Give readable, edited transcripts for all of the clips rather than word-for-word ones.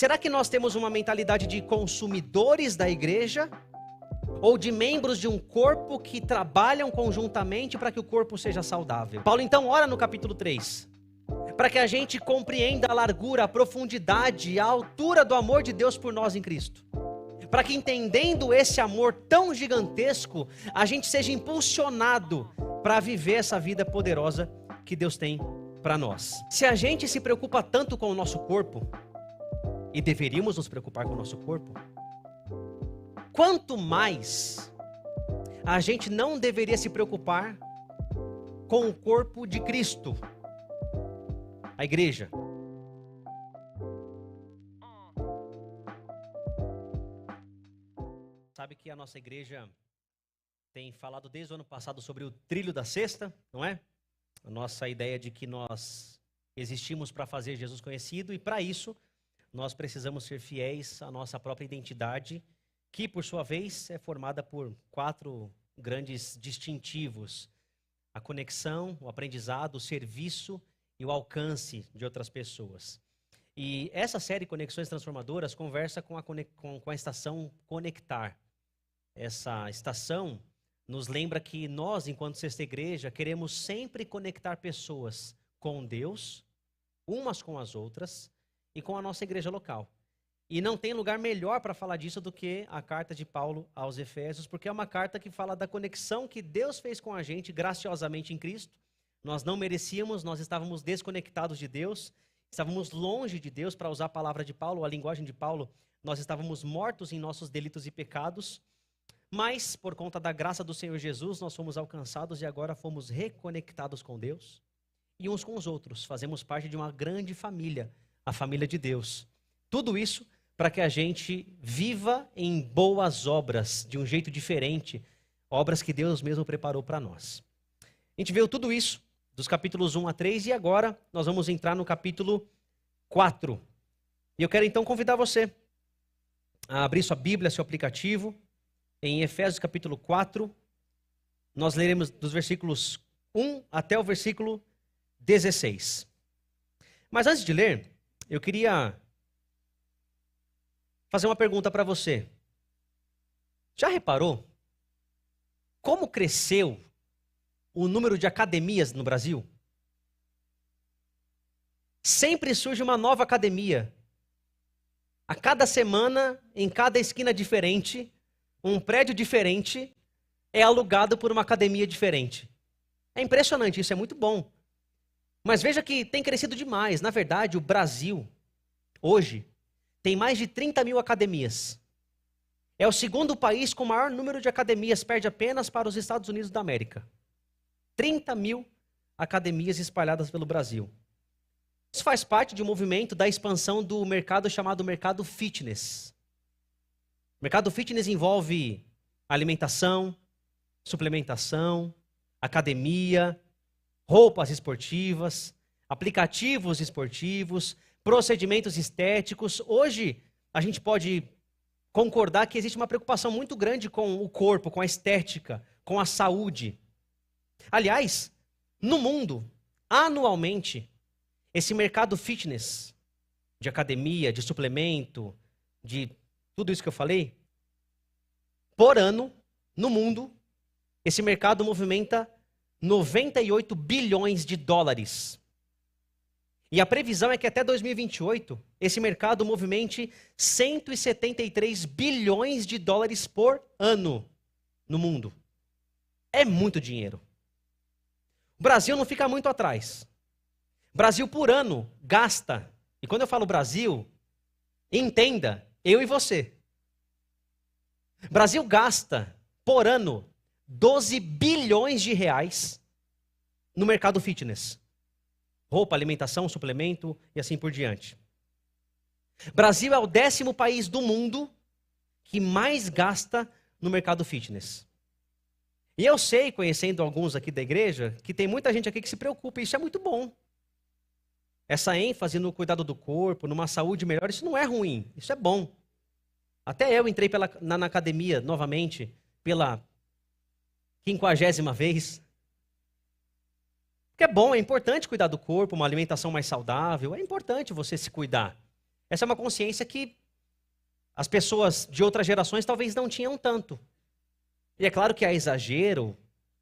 Será que nós temos uma mentalidade de consumidores da igreja? Ou de membros de um corpo que trabalham conjuntamente para que o corpo seja saudável? Paulo então ora no capítulo 3, para que a gente compreenda a largura, a profundidade, a altura do amor de Deus por nós em Cristo. Para que, entendendo esse amor tão gigantesco, a gente seja impulsionado para viver essa vida poderosa que Deus tem para nós. Se a gente se preocupa tanto com o nosso corpo, e deveríamos nos preocupar com o nosso corpo, quanto mais a gente não deveria se preocupar com o corpo de Cristo, a igreja. Sabe que a nossa igreja tem falado desde o ano passado sobre o trilho da cesta, não é? A nossa ideia de que nós existimos para fazer Jesus conhecido, e para isso nós precisamos ser fiéis à nossa própria identidade, que por sua vez é formada por 4 grandes distintivos: a conexão, o aprendizado, o serviço e o alcance de outras pessoas. E essa série Conexões Transformadoras conversa com a estação Conectar. Essa estação nos lembra que nós, enquanto Sexta Igreja, queremos sempre conectar pessoas com Deus, umas com as outras, e com a nossa igreja local. E não tem lugar melhor para falar disso do que a carta de Paulo aos Efésios, porque é uma carta que fala da conexão que Deus fez com a gente graciosamente em Cristo. Nós não merecíamos, nós estávamos desconectados de Deus, estávamos longe de Deus, para usar a palavra de Paulo, a linguagem de Paulo, nós estávamos mortos em nossos delitos e pecados, mas por conta da graça do Senhor Jesus, nós fomos alcançados e agora fomos reconectados com Deus e uns com os outros. Fazemos parte de uma grande família, a família de Deus. Tudo isso para que a gente viva em boas obras, de um jeito diferente, obras que Deus mesmo preparou para nós. A gente viu tudo isso dos capítulos 1 a 3 e agora nós vamos entrar no capítulo 4. E eu quero então convidar você a abrir sua Bíblia, seu aplicativo, em Efésios capítulo 4. Nós leremos dos versículos 1 até o versículo 16. Mas antes de ler, eu queria fazer uma pergunta para você. Já reparou como cresceu o número de academias no Brasil? Sempre surge uma nova academia. A cada semana, em cada esquina diferente, um prédio diferente é alugado por uma academia diferente. É impressionante, isso é muito bom. Mas veja que tem crescido demais. Na verdade, o Brasil, hoje, tem mais de 30 mil academias. É o segundo país com o maior número de academias, perde apenas para os Estados Unidos da América. 30 mil academias espalhadas pelo Brasil. Isso faz parte de um movimento da expansão do mercado chamado mercado fitness. O mercado fitness envolve alimentação, suplementação, academia, roupas esportivas, aplicativos esportivos, procedimentos estéticos. Hoje, a gente pode concordar que existe uma preocupação muito grande com o corpo, com a estética, com a saúde. Aliás, no mundo, anualmente, esse mercado fitness, de academia, de suplemento, de tudo isso que eu falei, por ano, no mundo, esse mercado movimenta 98 bilhões de dólares. E a previsão é que até 2028, esse mercado movimente 173 bilhões de dólares por ano no mundo. É muito dinheiro. O Brasil não fica muito atrás. O Brasil, por ano, gasta, e quando eu falo Brasil, entenda, eu e você. O Brasil gasta, por ano, 12 bilhões de reais no mercado fitness. Roupa, alimentação, suplemento e assim por diante. Brasil é o 10º país do mundo que mais gasta no mercado fitness. E eu sei, conhecendo alguns aqui da igreja, que tem muita gente aqui que se preocupa, e isso é muito bom. Essa ênfase no cuidado do corpo, numa saúde melhor, isso não é ruim, isso é bom. Até eu entrei na academia novamente, pela 50ª vez. Porque é bom, é importante cuidar do corpo, uma alimentação mais saudável, é importante você se cuidar. Essa é uma consciência que as pessoas de outras gerações talvez não tinham tanto. E é claro que há exagero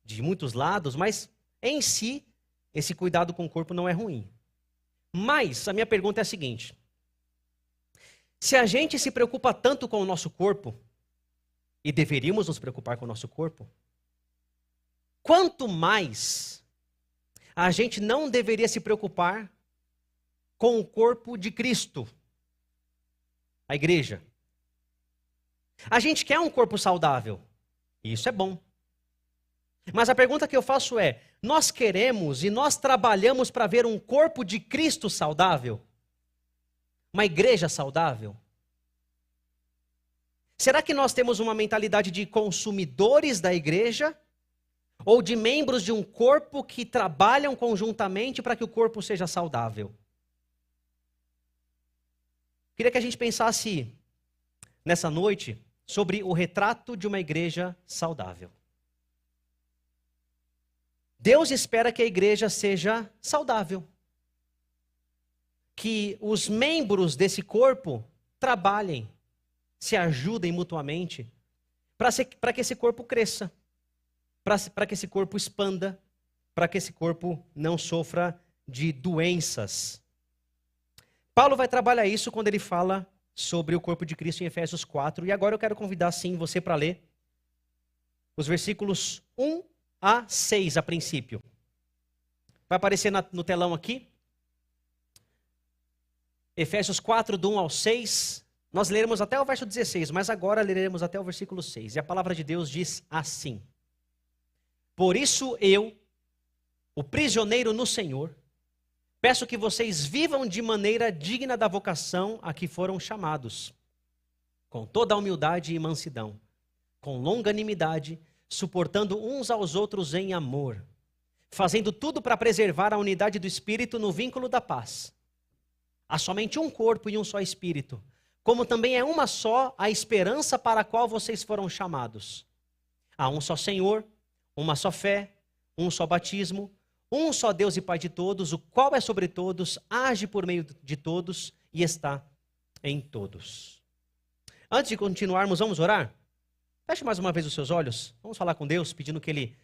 de muitos lados, mas em si, esse cuidado com o corpo não é ruim. Mas a minha pergunta é a seguinte: se a gente se preocupa tanto com o nosso corpo, e deveríamos nos preocupar com o nosso corpo, quanto mais a gente não deveria se preocupar com o corpo de Cristo, a igreja. A gente quer um corpo saudável, e isso é bom. Mas a pergunta que eu faço é: nós queremos e nós trabalhamos para ver um corpo de Cristo saudável? Uma igreja saudável? Será que nós temos uma mentalidade de consumidores da igreja? Ou de membros de um corpo que trabalham conjuntamente para que o corpo seja saudável? Queria que a gente pensasse nessa noite sobre o retrato de uma igreja saudável. Deus espera que a igreja seja saudável. Que os membros desse corpo trabalhem, se ajudem mutuamente, para que esse corpo cresça, para que esse corpo expanda, para que esse corpo não sofra de doenças. Paulo vai trabalhar isso quando ele fala sobre o corpo de Cristo em Efésios 4. E agora eu quero convidar, sim, você para ler os versículos 1 a 6 a princípio. Vai aparecer no telão aqui. Efésios 4, do 1 ao 6. Nós leremos até o verso 16, mas agora leremos até o versículo 6. E a palavra de Deus diz assim: Por isso eu, o prisioneiro no Senhor, peço que vocês vivam de maneira digna da vocação a que foram chamados, com toda a humildade e mansidão, com longanimidade, suportando uns aos outros em amor, fazendo tudo para preservar a unidade do Espírito no vínculo da paz. Há somente um corpo e um só Espírito, como também é uma só a esperança para a qual vocês foram chamados. Há um só Senhor, uma só fé, um só batismo, um só Deus e Pai de todos, o qual é sobre todos, age por meio de todos e está em todos. Antes de continuarmos, vamos orar? Feche mais uma vez os seus olhos. Vamos falar com Deus, pedindo que Ele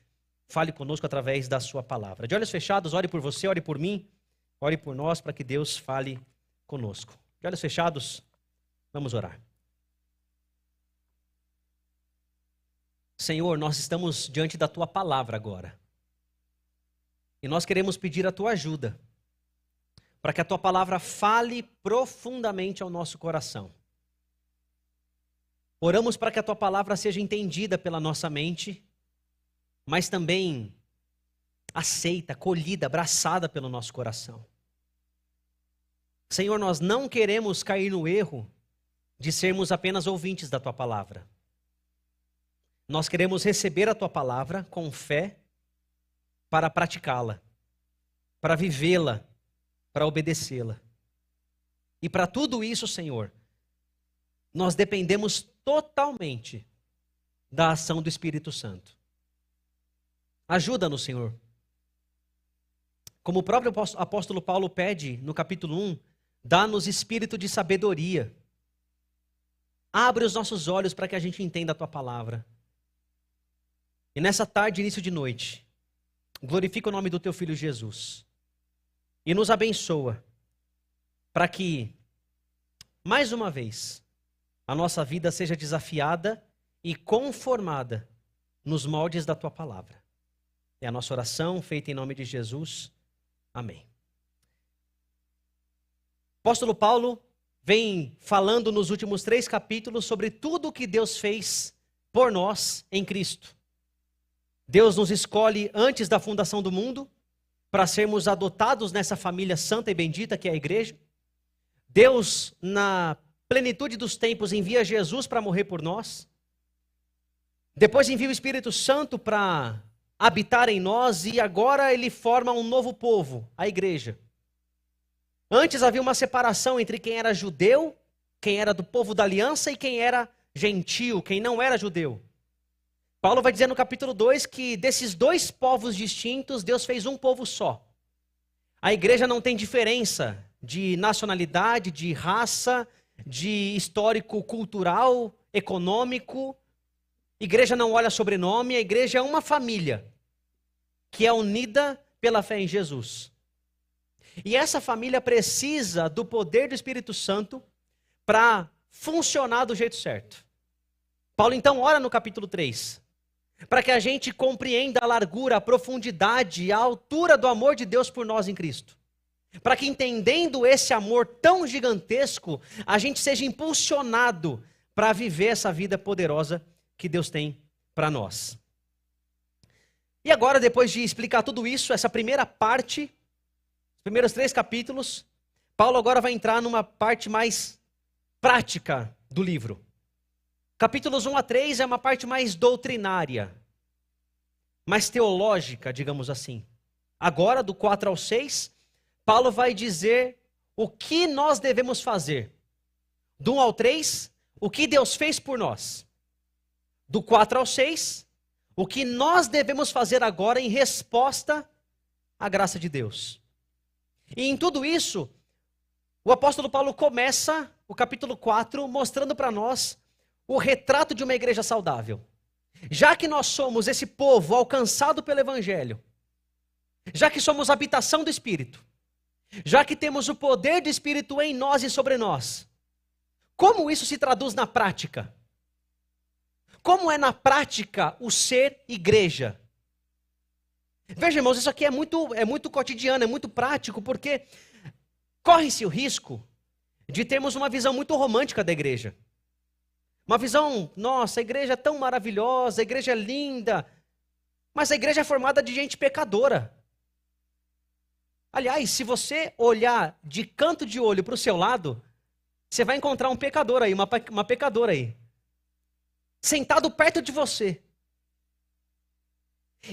fale conosco através da sua palavra. De olhos fechados, ore por você, ore por mim, ore por nós, para que Deus fale conosco. De olhos fechados, vamos orar. Senhor, nós estamos diante da Tua palavra agora. E nós queremos pedir a Tua ajuda, para que a Tua palavra fale profundamente ao nosso coração. Oramos para que a Tua palavra seja entendida pela nossa mente, mas também aceita, acolhida, abraçada pelo nosso coração. Senhor, nós não queremos cair no erro de sermos apenas ouvintes da Tua palavra. Nós queremos receber a Tua palavra com fé para praticá-la, para vivê-la, para obedecê-la. E para tudo isso, Senhor, nós dependemos totalmente da ação do Espírito Santo. Ajuda-nos, Senhor. Como o próprio apóstolo Paulo pede no capítulo 1, dá-nos espírito de sabedoria. Abre os nossos olhos para que a gente entenda a Tua palavra. E nessa tarde, início de noite, glorifica o nome do Teu Filho Jesus. E nos abençoa para que, mais uma vez, a nossa vida seja desafiada e conformada nos moldes da Tua palavra. É a nossa oração feita em nome de Jesus. Amém. O apóstolo Paulo vem falando nos últimos 3 capítulos sobre tudo o que Deus fez por nós em Cristo. Deus nos escolhe antes da fundação do mundo para sermos adotados nessa família santa e bendita que é a igreja. Deus, na plenitude dos tempos, envia Jesus para morrer por nós. Depois envia o Espírito Santo para habitar em nós e agora Ele forma um novo povo, a igreja. Antes havia uma separação entre quem era judeu, quem era do povo da aliança e quem era gentio, quem não era judeu. Paulo vai dizer no capítulo 2 que desses 2 povos distintos, Deus fez um povo só. A igreja não tem diferença de nacionalidade, de raça, de histórico cultural, econômico. Igreja não olha sobrenome, a igreja é uma família que é unida pela fé em Jesus. E essa família precisa do poder do Espírito Santo para funcionar do jeito certo. Paulo então ora no capítulo 3, para que a gente compreenda a largura, a profundidade, a altura do amor de Deus por nós em Cristo. Para que, entendendo esse amor tão gigantesco, a gente seja impulsionado para viver essa vida poderosa que Deus tem para nós. E agora, depois de explicar tudo isso, essa primeira parte, os primeiros 3 capítulos, Paulo agora vai entrar numa parte mais prática do livro. Capítulos 1 a 3 é uma parte mais doutrinária, mais teológica, digamos assim. Agora, do 4 ao 6, Paulo vai dizer o que nós devemos fazer. Do 1 ao 3, o que Deus fez por nós. Do 4 ao 6, o que nós devemos fazer agora em resposta à graça de Deus. E em tudo isso, o apóstolo Paulo começa o capítulo 4 mostrando para nós o retrato de uma igreja saudável. Já que nós somos esse povo alcançado pelo Evangelho, já que somos habitação do Espírito, já que temos o poder do Espírito em nós e sobre nós, como isso se traduz na prática? Como é na prática o ser igreja? Veja, irmãos, isso aqui é muito cotidiano, é muito prático, porque corre-se o risco de termos uma visão muito romântica da igreja. Uma visão, nossa, a igreja é tão maravilhosa, a igreja é linda, mas a igreja é formada de gente pecadora. Aliás, se você olhar de canto de olho para o seu lado, você vai encontrar um pecador aí, uma pecadora aí, sentado perto de você.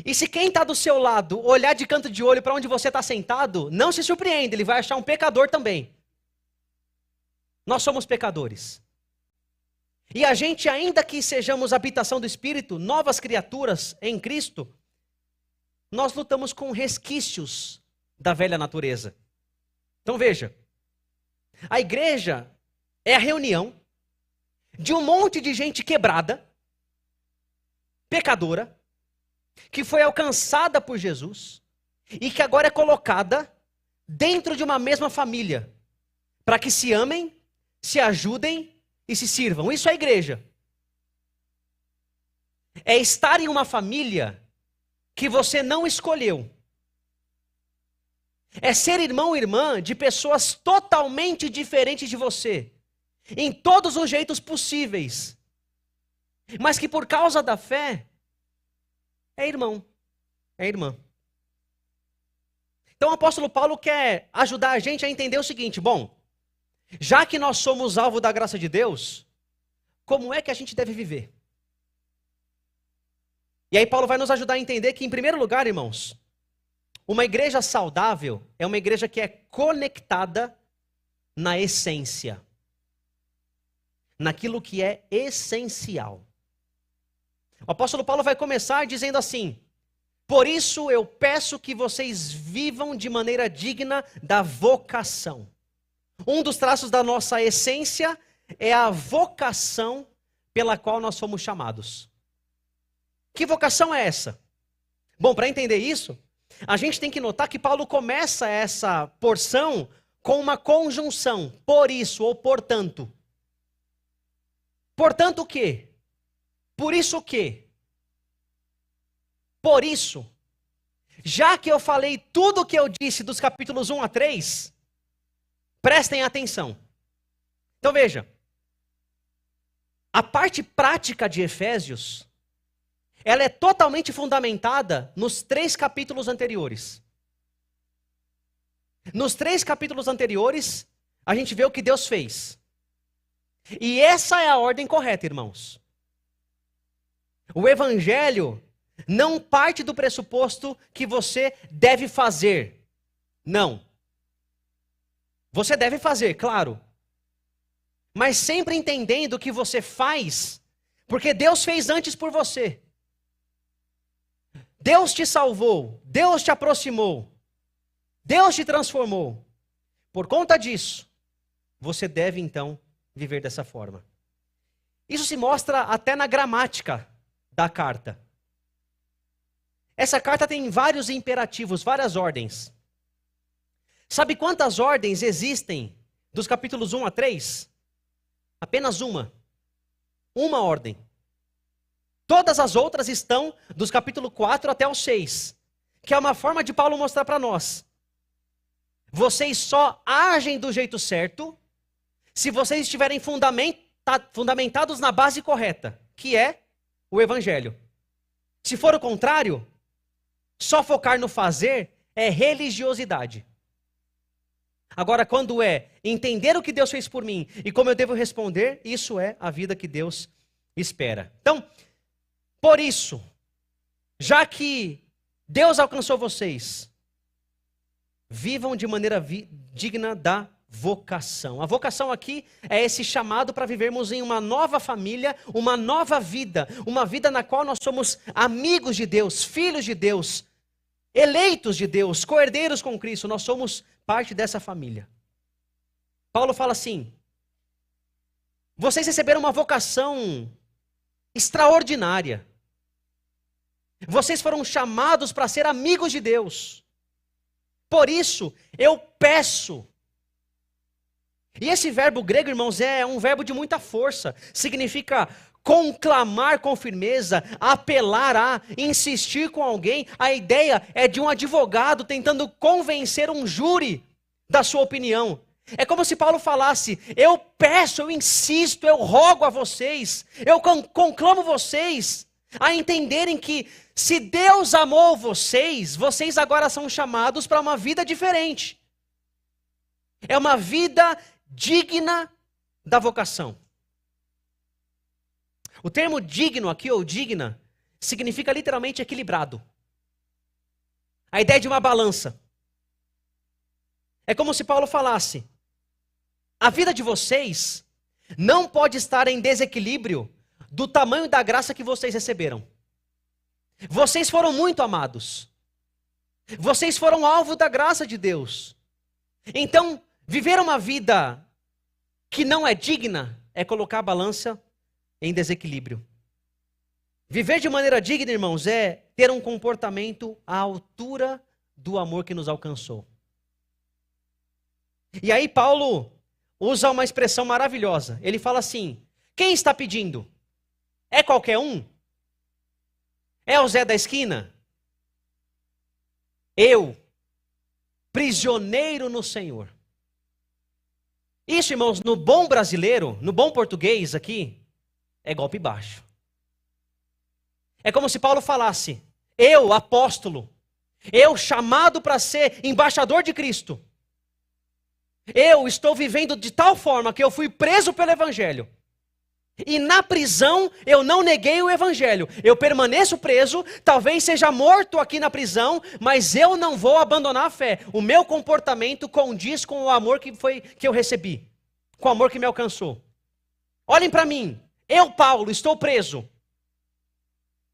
E se quem está do seu lado olhar de canto de olho para onde você está sentado, não se surpreenda, ele vai achar um pecador também. Nós somos pecadores. E a gente, ainda que sejamos habitação do Espírito, novas criaturas em Cristo, nós lutamos com resquícios da velha natureza. Então veja, a igreja é a reunião de um monte de gente quebrada, pecadora, que foi alcançada por Jesus e que agora é colocada dentro de uma mesma família, para que se amem, se ajudem e se sirvam. Isso é a igreja. É estar em uma família que você não escolheu. É ser irmão e irmã de pessoas totalmente diferentes de você, em todos os jeitos possíveis, mas que por causa da fé, é irmão, é irmã. Então o apóstolo Paulo quer ajudar a gente a entender o seguinte: bom, já que nós somos alvo da graça de Deus, como é que a gente deve viver? E aí Paulo vai nos ajudar a entender que, em primeiro lugar, irmãos, uma igreja saudável é uma igreja que é conectada na essência, naquilo que é essencial. O apóstolo Paulo vai começar dizendo assim: por isso eu peço que vocês vivam de maneira digna da vocação. Um dos traços da nossa essência é a vocação pela qual nós fomos chamados. Que vocação é essa? Bom, para entender isso, a gente tem que notar que Paulo começa essa porção com uma conjunção, por isso ou portanto. Portanto o quê? Por isso o quê? Por isso, já que eu falei tudo o que eu disse dos capítulos 1 a 3, prestem atenção. Então veja, a parte prática de Efésios, ela é totalmente fundamentada nos 3 capítulos anteriores. Nos 3 capítulos anteriores, a gente vê o que Deus fez. E essa é a ordem correta, irmãos. O evangelho não parte do pressuposto que você deve fazer. Não. Você deve fazer, claro. Mas sempre entendendo que você faz, porque Deus fez antes por você. Deus te salvou, Deus te aproximou, Deus te transformou. Por conta disso, você deve então viver dessa forma. Isso se mostra até na gramática da carta. Essa carta tem vários imperativos, várias ordens. Sabe quantas ordens existem dos capítulos 1 a 3? Apenas uma. Uma ordem. Todas as outras estão dos capítulos 4 até o 6, que é uma forma de Paulo mostrar para nós. Vocês só agem do jeito certo se vocês estiverem fundamentados na base correta, que é o Evangelho. Se for o contrário, só focar no fazer é religiosidade. Agora, quando é entender o que Deus fez por mim e como eu devo responder, isso é a vida que Deus espera. Então, por isso, já que Deus alcançou vocês, vivam de maneira digna da vocação. A vocação aqui é esse chamado para vivermos em uma nova família, uma nova vida, uma vida na qual nós somos amigos de Deus, filhos de Deus, eleitos de Deus, co-herdeiros com Cristo. Nós somos parte dessa família. Paulo fala assim: vocês receberam uma vocação extraordinária. Vocês foram chamados para ser amigos de Deus. Por isso, eu peço. E esse verbo grego, irmãos, é um verbo de muita força. Significa conclamar com firmeza, apelar a, insistir com alguém. A ideia é de um advogado tentando convencer um júri da sua opinião. É como se Paulo falasse: eu peço, eu insisto, eu rogo a vocês, eu conclamo vocês a entenderem que se Deus amou vocês, vocês agora são chamados para uma vida diferente. É uma vida digna da vocação. O termo digno aqui, ou digna, significa literalmente equilibrado. A ideia de uma balança. É como se Paulo falasse: a vida de vocês não pode estar em desequilíbrio do tamanho da graça que vocês receberam. Vocês foram muito amados. Vocês foram alvo da graça de Deus. Então, viver uma vida que não é digna é colocar a balança em desequilíbrio. Viver de maneira digna, irmãos, é ter um comportamento à altura do amor que nos alcançou. E aí Paulo usa uma expressão maravilhosa. Ele fala assim: quem está pedindo? É qualquer um? É o Zé da esquina? Eu, prisioneiro no Senhor. Isso, irmãos, no bom brasileiro, no bom português aqui, é golpe baixo. É como se Paulo falasse: eu, apóstolo, eu chamado para ser embaixador de Cristo, eu estou vivendo de tal forma que eu fui preso pelo Evangelho. E na prisão eu não neguei o Evangelho. Eu permaneço preso, talvez seja morto aqui na prisão, mas eu não vou abandonar a fé. O meu comportamento condiz com o amor que eu recebi, com o amor que me alcançou. Olhem para mim, eu, Paulo, estou preso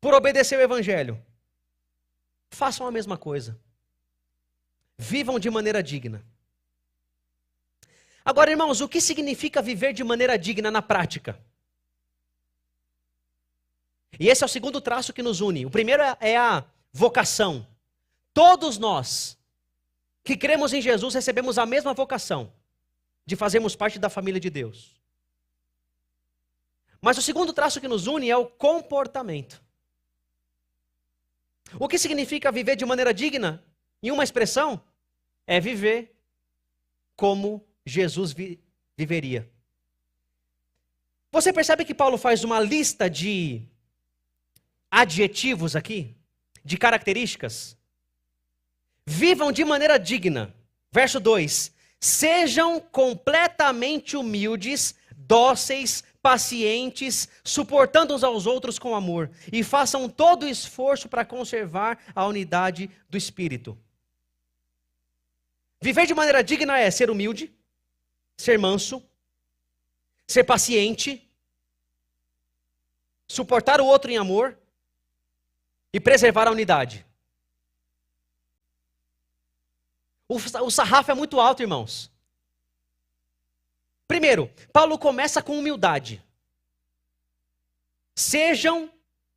por obedecer o Evangelho. Façam a mesma coisa. Vivam de maneira digna. Agora, irmãos, o que significa viver de maneira digna na prática? E esse é o segundo traço que nos une. O primeiro é a vocação. Todos nós que cremos em Jesus recebemos a mesma vocação de fazermos parte da família de Deus. Mas o segundo traço que nos une é o comportamento. O que significa viver de maneira digna? Em uma expressão, é viver como Jesus viveria. Você percebe que Paulo faz uma lista de adjetivos aqui, de características? Vivam de maneira digna. Verso 2: sejam completamente humildes, dóceis, pacientes, suportando uns aos outros com amor, e façam todo o esforço para conservar a unidade do Espírito. Viver de maneira digna é ser humilde, ser manso, ser paciente, suportar o outro em amor e preservar a unidade. O sarrafo é muito alto, irmãos. Primeiro, Paulo começa com humildade. Sejam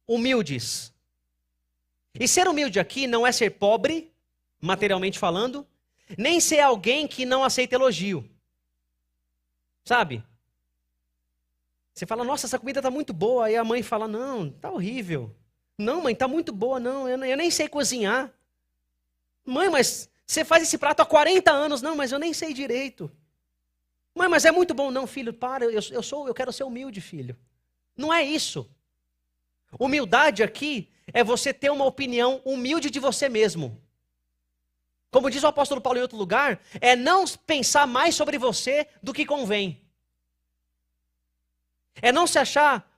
humildes. E ser humilde aqui não é ser pobre, materialmente falando, nem ser alguém que não aceita elogio. Sabe? Você fala, nossa, essa comida tá muito boa. Aí a mãe fala, não, tá horrível. Não, mãe, tá muito boa, não, eu nem sei cozinhar. Mãe, mas você faz esse prato há 40 anos. Não, mas eu nem sei direito. Mãe, mas é muito bom. Não, filho, para, eu quero ser humilde, filho. Não é isso. Humildade aqui é você ter uma opinião humilde de você mesmo. Como diz o apóstolo Paulo em outro lugar, é não pensar mais sobre você do que convém. É não se achar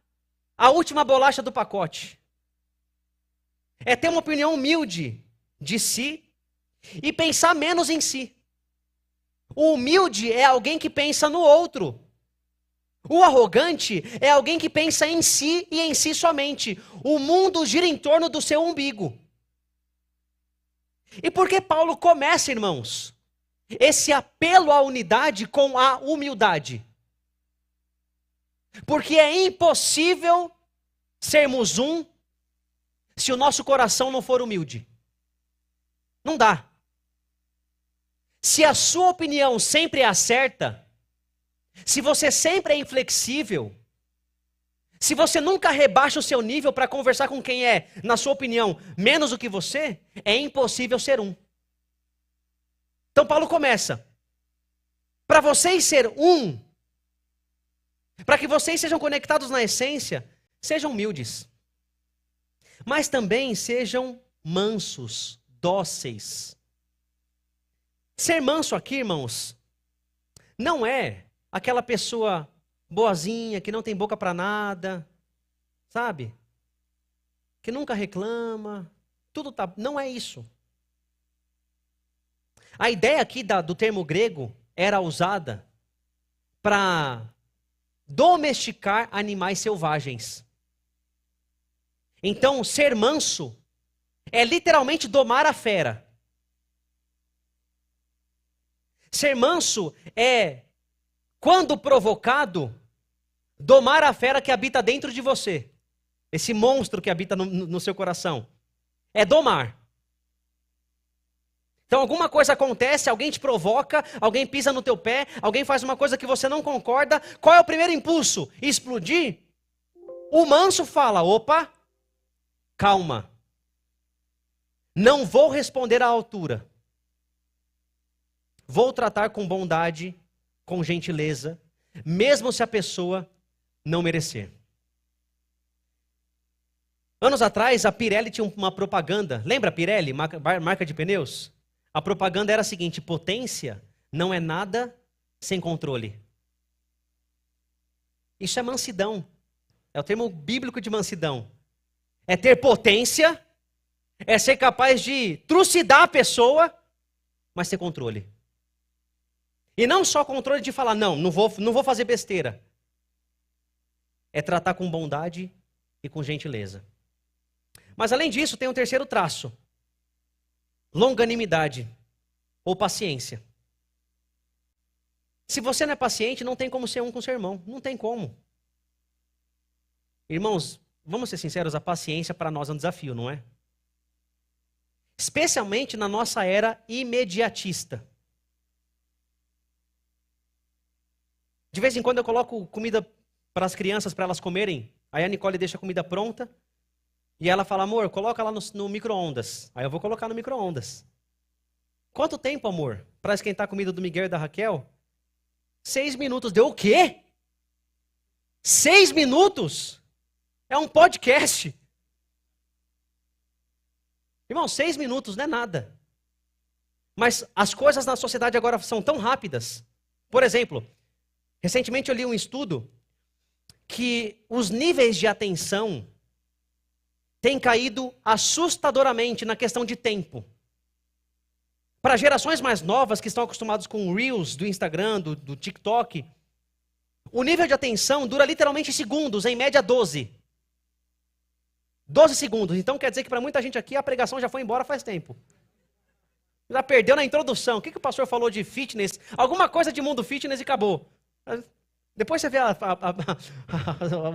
a última bolacha do pacote. É ter uma opinião humilde de si e pensar menos em si. O humilde é alguém que pensa no outro. O arrogante é alguém que pensa em si e em si somente. O mundo gira em torno do seu umbigo. E por que Paulo começa, irmãos, esse apelo à unidade com a humildade? Porque é impossível sermos um se o nosso coração não for humilde. Não dá. Se a sua opinião sempre é a certa, se você sempre é inflexível, se você nunca rebaixa o seu nível para conversar com quem é, na sua opinião, menos do que você, é impossível ser um. Então Paulo começa. Para vocês ser um, para que vocês sejam conectados na essência, sejam humildes. Mas também sejam mansos, dóceis. Ser manso aqui, irmãos, não é aquela pessoa boazinha, que não tem boca para nada, sabe? Que nunca reclama, tudo tá... Não é isso. A ideia aqui do termo grego era usada para domesticar animais selvagens. Então, ser manso é literalmente domar a fera. Ser manso é, quando provocado, domar a fera que habita dentro de você. Esse monstro que habita no seu coração. É domar. Então alguma coisa acontece, alguém te provoca, alguém pisa no teu pé, alguém faz uma coisa que você não concorda. Qual é o primeiro impulso? Explodir? O manso fala, opa, calma. Não vou responder à altura. Vou tratar com bondade, com gentileza, mesmo se a pessoa não merecer. Anos atrás, a Pirelli tinha uma propaganda. Lembra a Pirelli, marca de pneus? A propaganda era a seguinte: potência não é nada sem controle. Isso é mansidão. É o termo bíblico de mansidão. É ter potência, é ser capaz de trucidar a pessoa, mas ter controle. E não só controle de falar, não vou fazer besteira. É tratar com bondade e com gentileza. Mas além disso, tem um terceiro traço. Longanimidade ou paciência. Se você não é paciente, não tem como ser um com seu irmão. Não tem como. Irmãos, vamos ser sinceros, a paciência para nós é um desafio, não é? Especialmente na nossa era imediatista. De vez em quando eu coloco comida para as crianças, para elas comerem. Aí a Nicole deixa a comida pronta. E ela fala, amor, coloca lá no micro-ondas. Aí eu vou colocar no micro-ondas. Quanto tempo, amor, para esquentar a comida do Miguel e da Raquel? 6 minutos. Deu o quê? 6 minutos? É um podcast. Irmão, 6 minutos não é nada. Mas as coisas na sociedade agora são tão rápidas. Por exemplo, recentemente eu li um estudo que os níveis de atenção têm caído assustadoramente na questão de tempo. Para gerações mais novas que estão acostumados com Reels do Instagram, do TikTok, o nível de atenção dura literalmente segundos, em média 12. 12 segundos. Então quer dizer que para muita gente aqui a pregação já foi embora faz tempo. Já perdeu na introdução. O que o pastor falou de fitness? Alguma coisa de mundo fitness e acabou. Depois você vê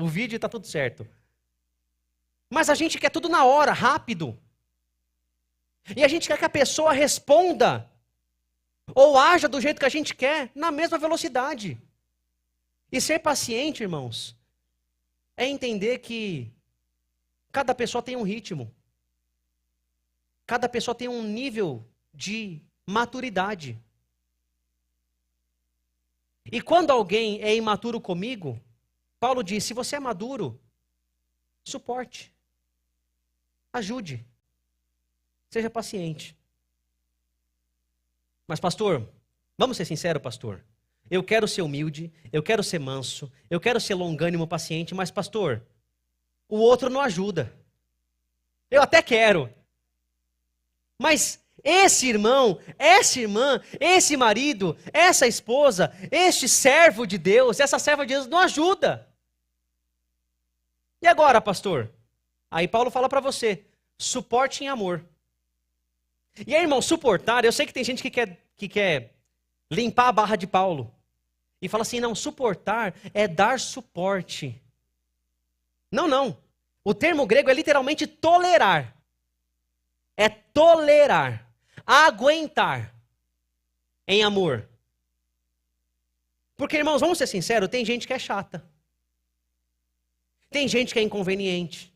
o vídeo e está tudo certo. Mas a gente quer tudo na hora, rápido. E a gente quer que a pessoa responda ou haja do jeito que a gente quer, na mesma velocidade. E ser paciente, irmãos, é entender que cada pessoa tem um ritmo. Cada pessoa tem um nível de maturidade. E quando alguém é imaturo comigo, Paulo diz, se você é maduro, suporte. Ajude. Seja paciente. Mas pastor, vamos ser sinceros, pastor. Eu quero ser humilde, eu quero ser manso, eu quero ser longânimo, paciente, mas pastor, o outro não ajuda. Eu até quero. Mas esse irmão, essa irmã, esse marido, essa esposa, este servo de Deus, essa serva de Deus não ajuda. E agora, pastor? Aí Paulo fala para você, suporte em amor. E aí, irmão, suportar, eu sei que tem gente que quer limpar a barra de Paulo. E fala assim, não, suportar é dar suporte. Não, não. O termo grego é literalmente tolerar. É tolerar, aguentar em amor. Porque, irmãos, vamos ser sinceros, tem gente que é chata. Tem gente que é inconveniente.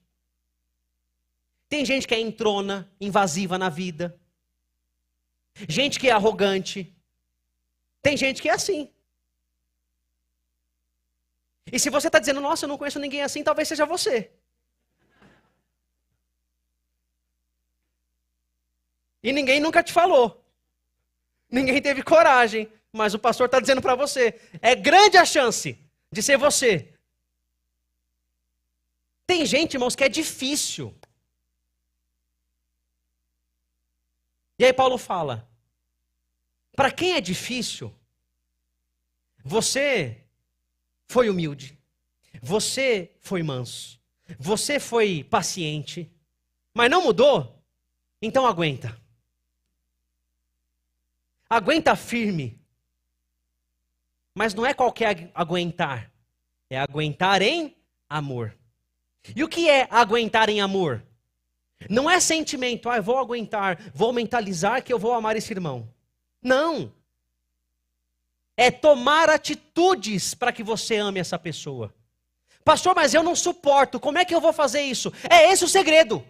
Tem gente que é entrona, invasiva na vida. Gente que é arrogante. Tem gente que é assim. E se você está dizendo, nossa, eu não conheço ninguém assim, talvez seja você. E ninguém nunca te falou. Ninguém teve coragem. Mas o pastor está dizendo para você, é grande a chance de ser você. Tem gente, irmãos, que é difícil. E aí Paulo fala, para quem é difícil, você foi humilde, você foi manso, você foi paciente, mas não mudou? Então aguenta. Aguenta firme. Mas não é qualquer aguentar, é aguentar em amor. E o que é aguentar em amor? Não é sentimento, eu vou aguentar, vou mentalizar que eu vou amar esse irmão. Não. É tomar atitudes para que você ame essa pessoa. Pastor, mas eu não suporto, como é que eu vou fazer isso? É esse o segredo.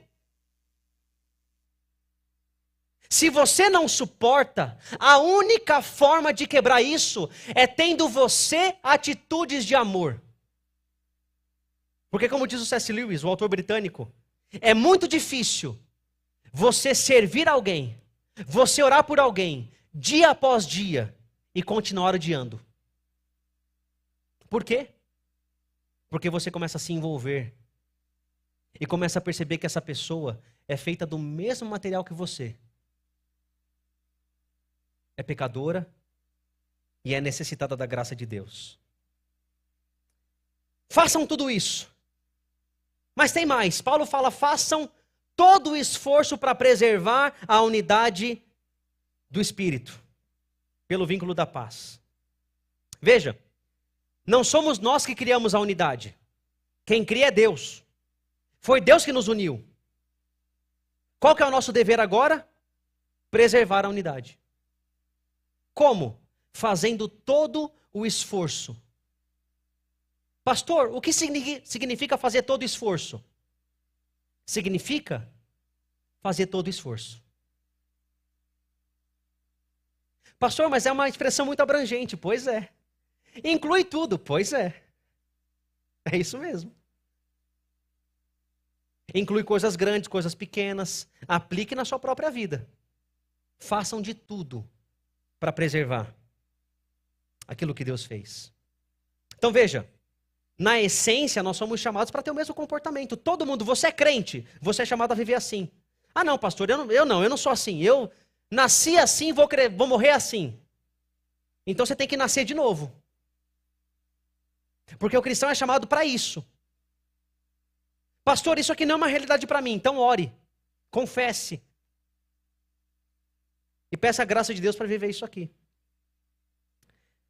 Se você não suporta, a única forma de quebrar isso é tendo você atitudes de amor. Porque como diz o C.S. Lewis, o autor britânico, é muito difícil você servir alguém, você orar por alguém, dia após dia, e continuar odiando. Por quê? Porque você começa a se envolver e começa a perceber que essa pessoa é feita do mesmo material que você. É pecadora e é necessitada da graça de Deus. Façam tudo isso. Mas tem mais. Paulo fala, façam todo o esforço para preservar a unidade do Espírito, pelo vínculo da paz. Veja, não somos nós que criamos a unidade. Quem cria é Deus. Foi Deus que nos uniu. Qual que é o nosso dever agora? Preservar a unidade. Como? Fazendo todo o esforço. Pastor, o que significa fazer todo o esforço? Significa fazer todo o esforço. Pastor, mas é uma expressão muito abrangente. Pois é. Inclui tudo. Pois é. É isso mesmo. Inclui coisas grandes, coisas pequenas. Aplique na sua própria vida. Façam de tudo para preservar aquilo que Deus fez. Então veja, na essência nós somos chamados para ter o mesmo comportamento. Todo mundo, você é crente, você é chamado a viver assim. Ah não, pastor, eu não sou assim. Eu nasci assim, vou morrer assim. Então você tem que nascer de novo. Porque o cristão é chamado para isso. Pastor, isso aqui não é uma realidade para mim, então ore, confesse. E peça a graça de Deus para viver isso aqui.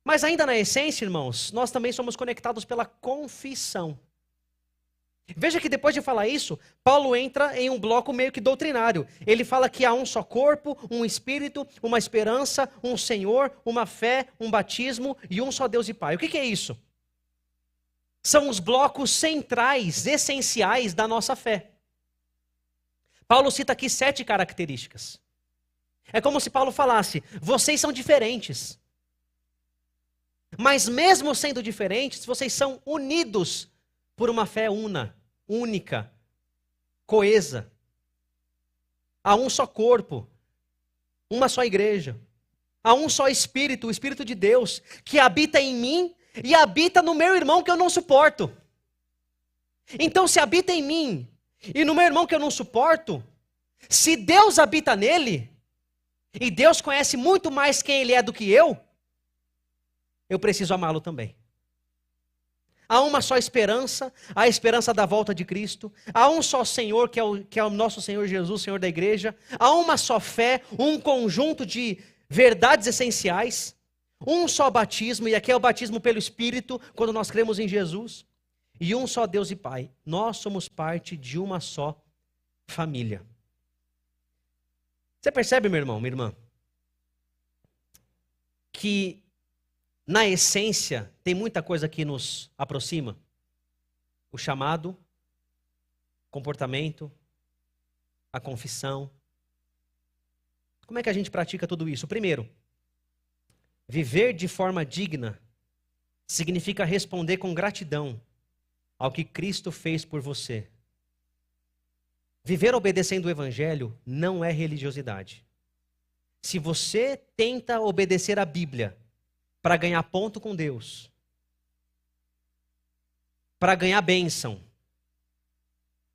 Mas ainda na essência, irmãos, nós também somos conectados pela confissão. Veja que depois de falar isso, Paulo entra em um bloco meio que doutrinário. Ele fala que há um só corpo, um espírito, uma esperança, um Senhor, uma fé, um batismo e um só Deus e Pai. O que é isso? São os blocos centrais, essenciais da nossa fé. Paulo cita aqui 7 características. É como se Paulo falasse: vocês são diferentes. Mas mesmo sendo diferentes, vocês são unidos por uma fé única, coesa. Há um só corpo, uma só igreja. Há um só Espírito, o Espírito de Deus, que habita em mim e habita no meu irmão que eu não suporto. Então, se habita em mim e no meu irmão que eu não suporto, se Deus habita nele, e Deus conhece muito mais quem ele é do que eu preciso amá-lo também. Há uma só esperança, a esperança da volta de Cristo. Há um só Senhor, que é o nosso Senhor Jesus, Senhor da igreja. Há uma só fé, um conjunto de verdades essenciais. Um só batismo, e aqui é o batismo pelo Espírito, quando nós cremos em Jesus. E um só Deus e Pai. Nós somos parte de uma só família. Você percebe, meu irmão, minha irmã, que na essência, tem muita coisa que nos aproxima. O chamado, comportamento, a confissão. Como é que a gente pratica tudo isso? Primeiro, viver de forma digna significa responder com gratidão ao que Cristo fez por você. Viver obedecendo o Evangelho não é religiosidade. Se você tenta obedecer a Bíblia para ganhar ponto com Deus, para ganhar bênção,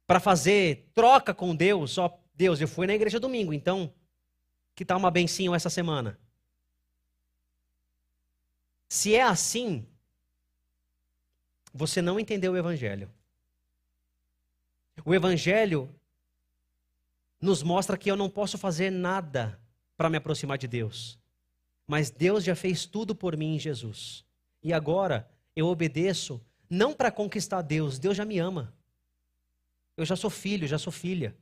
para fazer troca com Deus, ó, Deus, eu fui na igreja domingo, então, que tal uma bencinho essa semana? Se é assim, você não entendeu o Evangelho. O Evangelho nos mostra que eu não posso fazer nada para me aproximar de Deus. Mas Deus já fez tudo por mim em Jesus. E agora eu obedeço não para conquistar Deus. Deus já me ama. Eu já sou filho, já sou filha.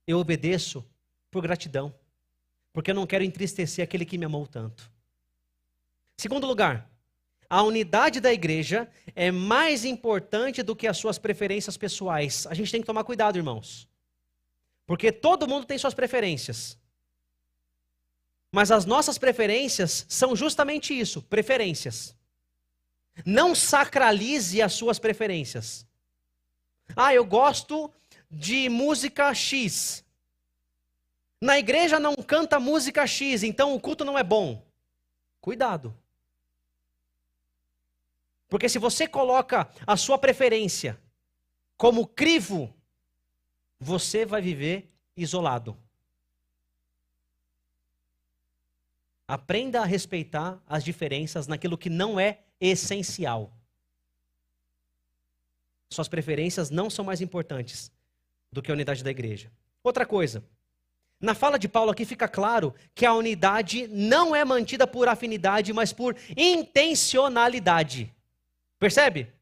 Eu obedeço por gratidão. Porque eu não quero entristecer aquele que me amou tanto. Segundo lugar, a unidade da igreja é mais importante do que as suas preferências pessoais. A gente tem que tomar cuidado, irmãos. Porque todo mundo tem suas preferências. Mas as nossas preferências são justamente isso, preferências. Não sacralize as suas preferências. Ah, eu gosto de música X. Na igreja não canta música X, então o culto não é bom. Cuidado. Porque se você coloca a sua preferência como crivo, você vai viver isolado. Aprenda a respeitar as diferenças naquilo que não é essencial. Suas preferências não são mais importantes do que a unidade da igreja. Outra coisa, na fala de Paulo aqui fica claro que a unidade não é mantida por afinidade, mas por intencionalidade. Percebe?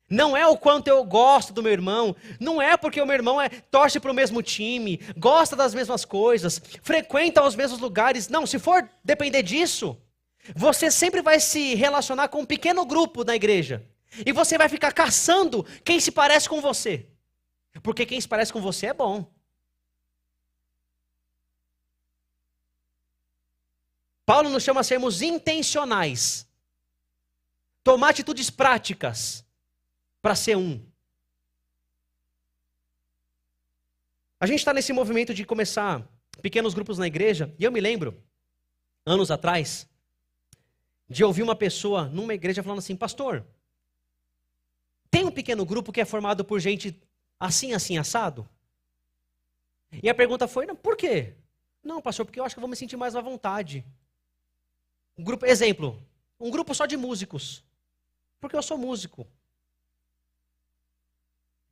Não é o quanto eu gosto do meu irmão, não é porque o meu irmão torce para o mesmo time, gosta das mesmas coisas, frequenta os mesmos lugares. Não, se for depender disso, você sempre vai se relacionar com um pequeno grupo na igreja. E você vai ficar caçando quem se parece com você. Porque quem se parece com você é bom. Paulo nos chama a sermos intencionais. Tomar atitudes práticas para ser um. A gente está nesse movimento de começar pequenos grupos na igreja, e eu me lembro, anos atrás, de ouvir uma pessoa numa igreja falando assim: pastor, tem um pequeno grupo que é formado por gente assim, assim, assado? E a pergunta foi: não, por quê? Não, pastor, porque eu acho que eu vou me sentir mais à vontade. Exemplo, um grupo só de músicos. Porque eu sou músico.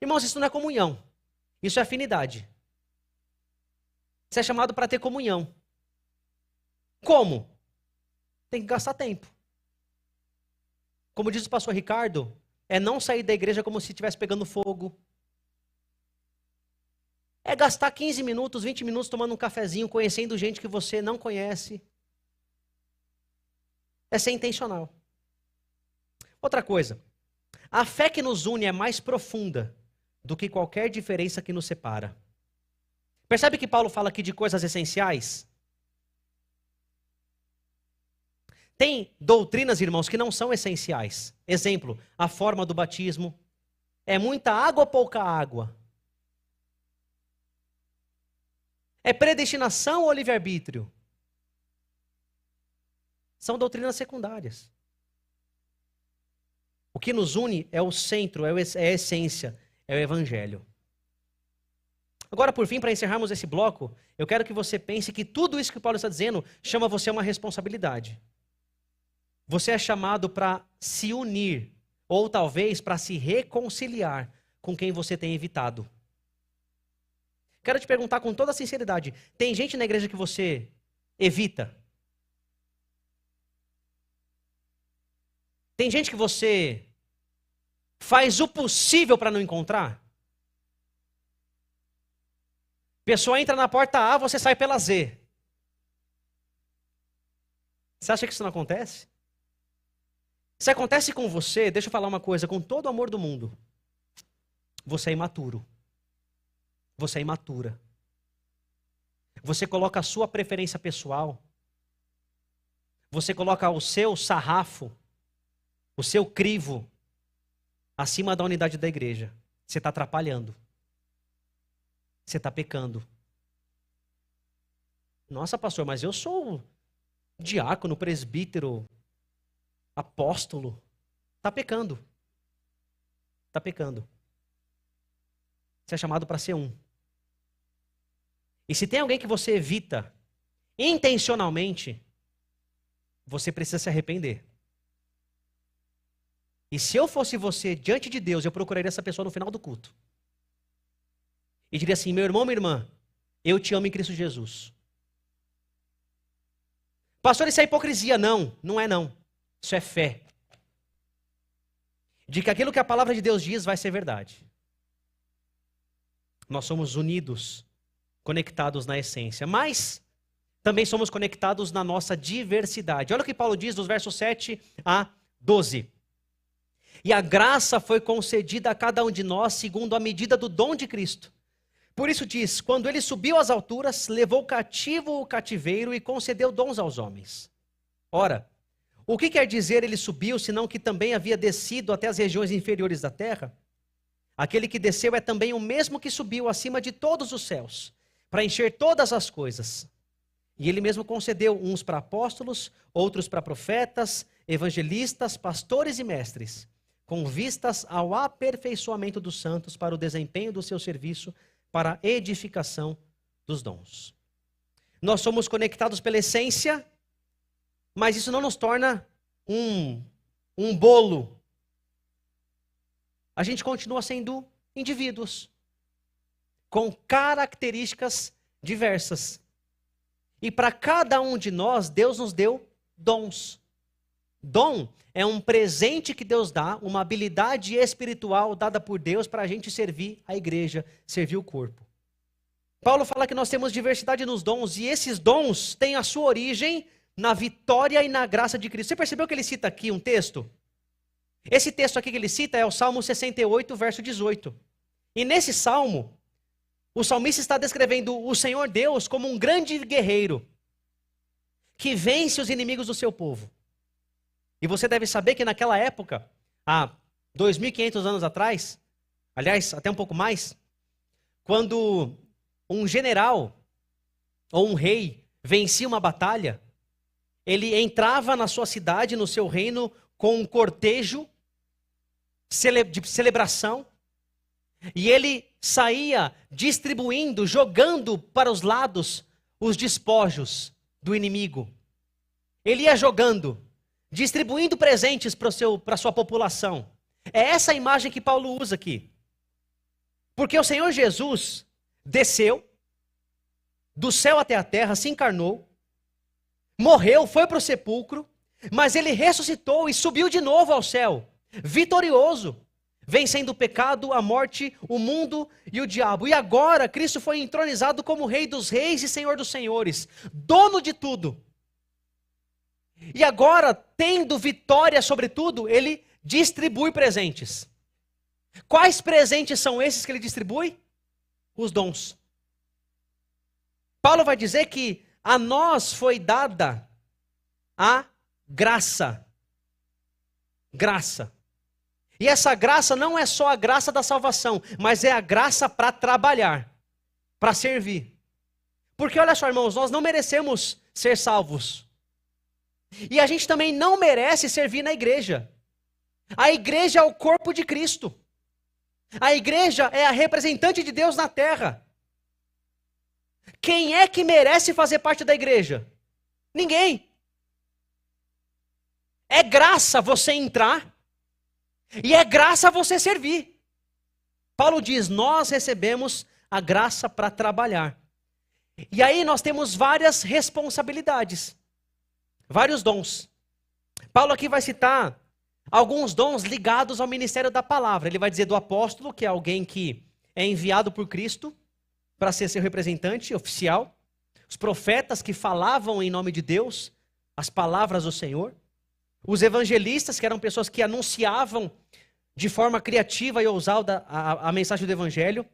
Irmãos, isso não é comunhão. Isso é afinidade. Você é chamado para ter comunhão. Como? Tem que gastar tempo. como diz o pastor Ricardo, é não sair da igreja como se estivesse pegando fogo. É gastar 15 minutos, 20 minutos tomando um cafezinho, conhecendo gente que você não conhece. É ser intencional. Outra coisa, a fé que nos une é mais profunda do que qualquer diferença que nos separa. Percebe que Paulo fala aqui de coisas essenciais? Tem doutrinas, irmãos, que não são essenciais. Exemplo, a forma do batismo. É muita água ou pouca água? É predestinação ou livre-arbítrio? São doutrinas secundárias. O que nos une é o centro, é a essência, é o evangelho. Agora, por fim, para encerrarmos esse bloco, eu quero que você pense que tudo isso que Paulo está dizendo chama você a uma responsabilidade. Você é chamado para se unir, ou talvez para se reconciliar com quem você tem evitado. Quero te perguntar com toda sinceridade, tem gente na igreja que você evita? Tem gente que você faz o possível para não encontrar? Pessoa entra na porta A, você sai pela Z. Você acha que isso não acontece? Se acontece com você, deixa eu falar uma coisa, com todo o amor do mundo, você é imaturo. Você é imatura. Você coloca a sua preferência pessoal, você coloca o seu sarrafo, o seu crivo, acima da unidade da igreja. Você está atrapalhando. Você está pecando. Nossa, pastor, mas eu sou diácono, presbítero, apóstolo. Está pecando. Está pecando. Você é chamado para ser um. E se tem alguém que você evita intencionalmente, você precisa se arrepender. E se eu fosse você, diante de Deus, eu procuraria essa pessoa no final do culto. E diria assim, meu irmão, minha irmã, eu te amo em Cristo Jesus. Pastor, isso é hipocrisia. Não, não é não. Isso é fé. De que aquilo que a palavra de Deus diz vai ser verdade. Nós somos unidos, conectados na essência, mas também somos conectados na nossa diversidade. Olha o que Paulo diz dos versos 7 a 12. E a graça foi concedida a cada um de nós segundo a medida do dom de Cristo. Por isso diz, quando ele subiu às alturas, levou cativo o cativeiro e concedeu dons aos homens. Ora, o que quer dizer ele subiu, senão que também havia descido até as regiões inferiores da terra? Aquele que desceu é também o mesmo que subiu acima de todos os céus, para encher todas as coisas. E ele mesmo concedeu uns para apóstolos, outros para profetas, evangelistas, pastores e mestres, com vistas ao aperfeiçoamento dos santos para o desempenho do seu serviço, para a edificação dos dons. Nós somos conectados pela essência, mas isso não nos torna um bolo. A gente continua sendo indivíduos, com características diversas. E para cada um de nós, Deus nos deu dons. Dom é um presente que Deus dá, uma habilidade espiritual dada por Deus para a gente servir a igreja, servir o corpo. Paulo fala que nós temos diversidade nos dons, e esses dons têm a sua origem na vitória e na graça de Cristo. Você percebeu que ele cita aqui um texto? Esse texto aqui que ele cita é o Salmo 68, verso 18. E nesse salmo, o salmista está descrevendo o Senhor Deus como um grande guerreiro que vence os inimigos do seu povo. E você deve saber que naquela época, há 2.500 anos atrás, aliás, até um pouco mais, quando um general ou um rei vencia uma batalha, ele entrava na sua cidade, no seu reino, com um cortejo de celebração, e ele saía distribuindo, jogando para os lados os despojos do inimigo. Ele ia jogando, distribuindo presentes para a sua população. É essa a imagem que Paulo usa aqui. Porque o Senhor Jesus desceu do céu até a terra, se encarnou, morreu, foi para o sepulcro, Mas ele ressuscitou e subiu de novo ao céu, vitorioso, vencendo o pecado, a morte, o mundo e o diabo. E agora Cristo foi entronizado como Rei dos Reis e Senhor dos Senhores, dono de tudo. E agora, tendo vitória sobre tudo, ele distribui presentes. Quais presentes são esses que ele distribui? Os dons. Paulo vai dizer que a nós foi dada a graça. Graça. E essa graça não é só a graça da salvação, mas é a graça para trabalhar, para servir. Porque olha só, irmãos, nós não merecemos ser salvos. E a gente também não merece servir na igreja. A igreja é o corpo de Cristo. A igreja é a representante de Deus na terra. Quem é que merece fazer parte da igreja? Ninguém. É graça você entrar e é graça você servir. Paulo diz, nós recebemos a graça para trabalhar. E aí nós temos várias responsabilidades, vários dons. Paulo aqui vai citar alguns dons ligados ao ministério da palavra. Ele vai dizer do apóstolo, que é alguém que é enviado por Cristo para ser seu representante oficial. Os profetas que falavam em nome de Deus as palavras do Senhor. Os evangelistas, que eram pessoas que anunciavam de forma criativa e ousada a mensagem do evangelho.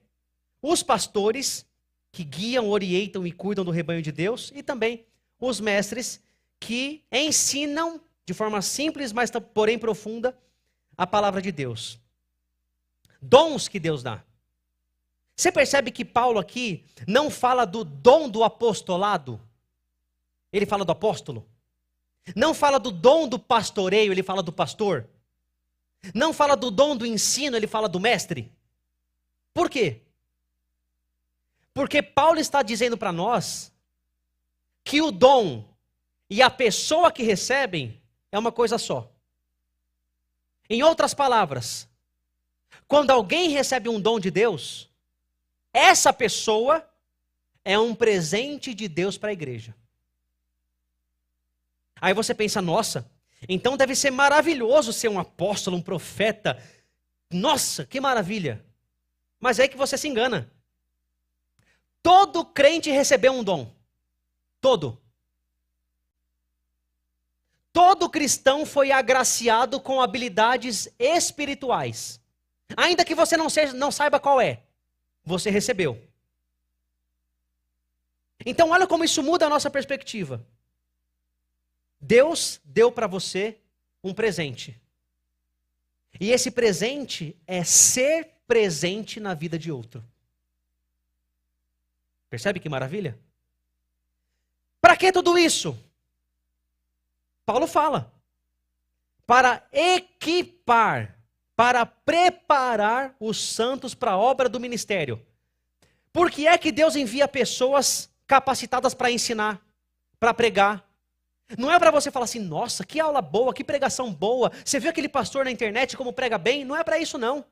Os pastores, que guiam, orientam e cuidam do rebanho de Deus. E também os mestres, que ensinam de forma simples, mas porém profunda, a palavra de Deus. Dons que Deus dá. Você percebe que Paulo aqui não fala do dom do apostolado? Ele fala do apóstolo. Não fala do dom do pastoreio, ele fala do pastor. Não fala do dom do ensino, ele fala do mestre. Por quê? Porque Paulo está dizendo para nós que o dom e a pessoa que recebem é uma coisa só. Em outras palavras, quando alguém recebe um dom de Deus, essa pessoa é um presente de Deus para a igreja. Aí você pensa, nossa, então deve ser maravilhoso ser um apóstolo, um profeta. Nossa, que maravilha. Mas é aí que você se engana. Todo crente recebeu um dom. Todo. Todo cristão foi agraciado com habilidades espirituais. Ainda que você não saiba qual é, você recebeu. Então olha como isso muda a nossa perspectiva. Deus deu para você um presente. E esse presente é ser presente na vida de outro. Percebe que maravilha? Para que tudo isso? Paulo fala. Para equipar, para preparar os santos para a obra do ministério. Por que é que Deus envia pessoas capacitadas para ensinar, para pregar? Não é para você falar assim, nossa, que aula boa, que pregação boa. Você viu aquele pastor na internet como prega bem? Não é para isso não.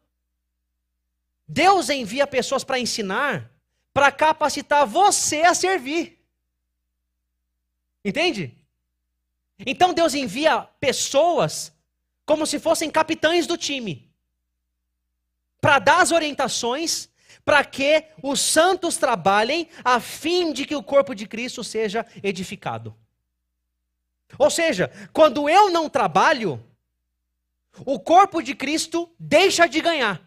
Deus envia pessoas para ensinar, para capacitar você a servir. Entende? Então Deus envia pessoas como se fossem capitães do time, para dar as orientações, para que os santos trabalhem, a fim de que o corpo de Cristo seja edificado. Ou seja, quando eu não trabalho, o corpo de Cristo deixa de ganhar.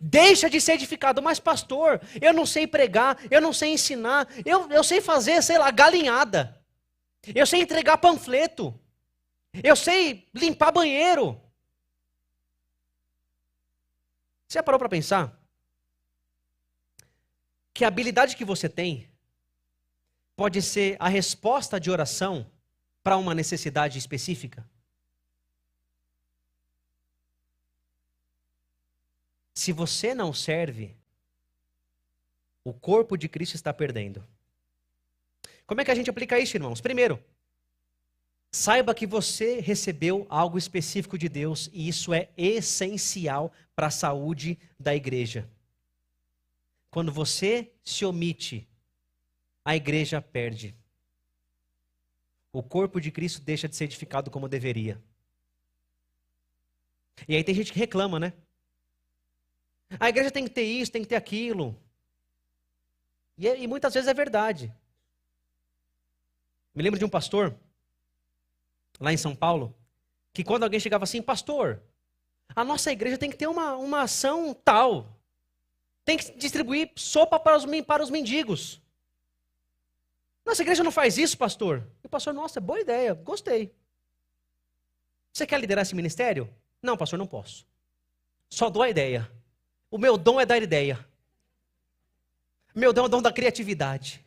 Deixa de ser edificado. Mas pastor, eu não sei pregar, eu não sei ensinar, eu sei fazer, sei lá, galinhada. Eu sei entregar panfleto. Eu sei limpar banheiro. Você já parou para pensar que a habilidade que você tem pode ser a resposta de oração para uma necessidade específica? Se você não serve, o corpo de Cristo está perdendo. Como é que a gente aplica isso, irmãos? Primeiro, saiba que você recebeu algo específico de Deus e isso é essencial para a saúde da igreja. Quando você se omite, a igreja perde. o corpo de Cristo deixa de ser edificado como deveria. E aí tem gente que reclama, né? A igreja tem que ter isso, tem que ter aquilo. E muitas vezes é verdade. Me lembro de um pastor, lá em São Paulo, que quando alguém chegava assim, pastor, a nossa igreja tem que ter uma ação tal. Tem que distribuir sopa para os mendigos. Nossa igreja não faz isso, pastor? E o pastor, nossa, boa ideia, gostei. Você quer liderar esse ministério? Não, pastor, não posso. Só dou a ideia. O meu dom é dar ideia. Meu dom é o dom da criatividade.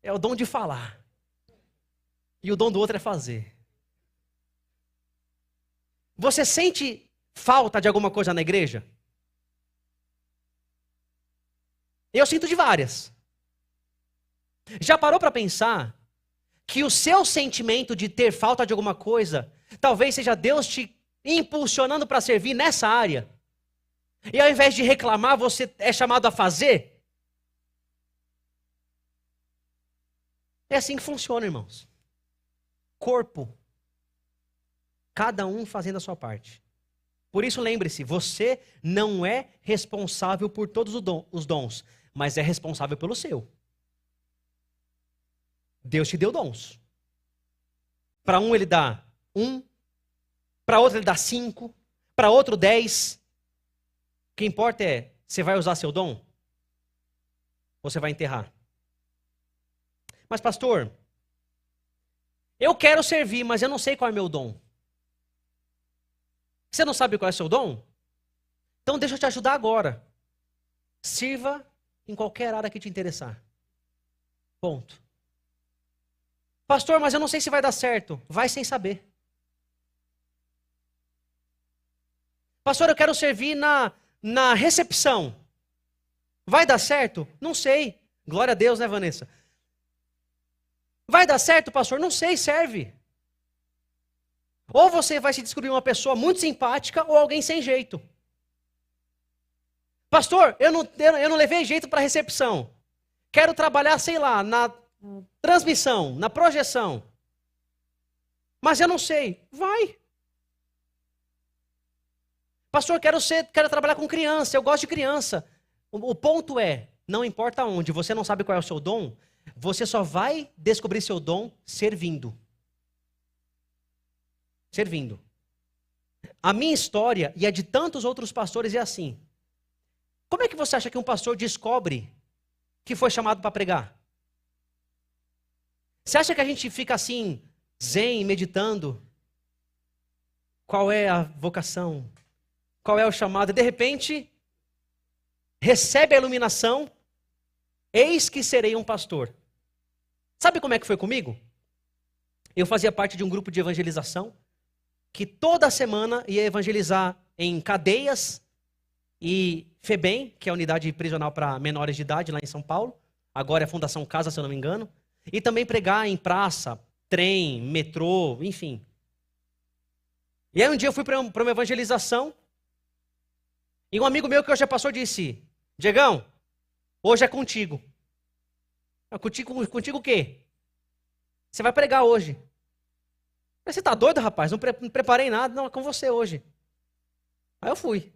É o dom de falar. E o dom do outro é fazer. Você sente falta de alguma coisa na igreja? Eu sinto de várias. Já parou para pensar que o seu sentimento de ter falta de alguma coisa, talvez seja Deus te impulsionando para servir nessa área? E ao invés de reclamar, você é chamado a fazer? É assim que funciona, irmãos. Corpo. Cada um fazendo a sua parte. Por isso, lembre-se, você não é responsável por todos os dons, mas é responsável pelo seu. Deus te deu dons. Para um ele dá 1, para outro ele dá 5, para outro 10. O que importa é, você vai usar seu dom? Ou você vai enterrar? Mas pastor, eu quero servir, mas eu não sei qual é meu dom. Você não sabe qual é o seu dom? Então deixa eu te ajudar agora. Sirva em qualquer área que te interessar. Ponto. Pastor, mas eu não sei se vai dar certo. Vai sem saber. Pastor, eu quero servir na recepção. Vai dar certo? Não sei. Glória a Deus, né, Vanessa? Vai dar certo, pastor? Não sei, serve. Ou você vai se descobrir uma pessoa muito simpática ou alguém sem jeito. Pastor, eu não levei jeito para recepção. Quero trabalhar, sei lá, na transmissão, na projeção. Mas eu não sei. Vai. Pastor, quero trabalhar com criança, eu gosto de criança. O ponto é, não importa onde, você não sabe qual é o seu dom, você só vai descobrir seu dom servindo. Servindo. A minha história e a de tantos outros pastores é assim. Como é que você acha que um pastor descobre que foi chamado para pregar? Você acha que a gente fica assim, zen, meditando? Qual é a vocação? Qual é o chamado? E de repente, recebe a iluminação, eis que serei um pastor. Sabe como é que foi comigo? Eu fazia parte de um grupo de evangelização, que toda semana ia evangelizar em cadeias e FEBEM, que é a unidade prisional para menores de idade lá em São Paulo. Agora é a Fundação Casa, se eu não me engano. E também pregar em praça, trem, metrô, enfim. E aí um dia eu fui para uma evangelização e um amigo meu que hoje é pastor disse, Diegão, hoje é contigo. Contigo o quê? Você vai pregar hoje. Você tá doido, rapaz? Não preparei nada. Não, é com você hoje. Aí eu fui.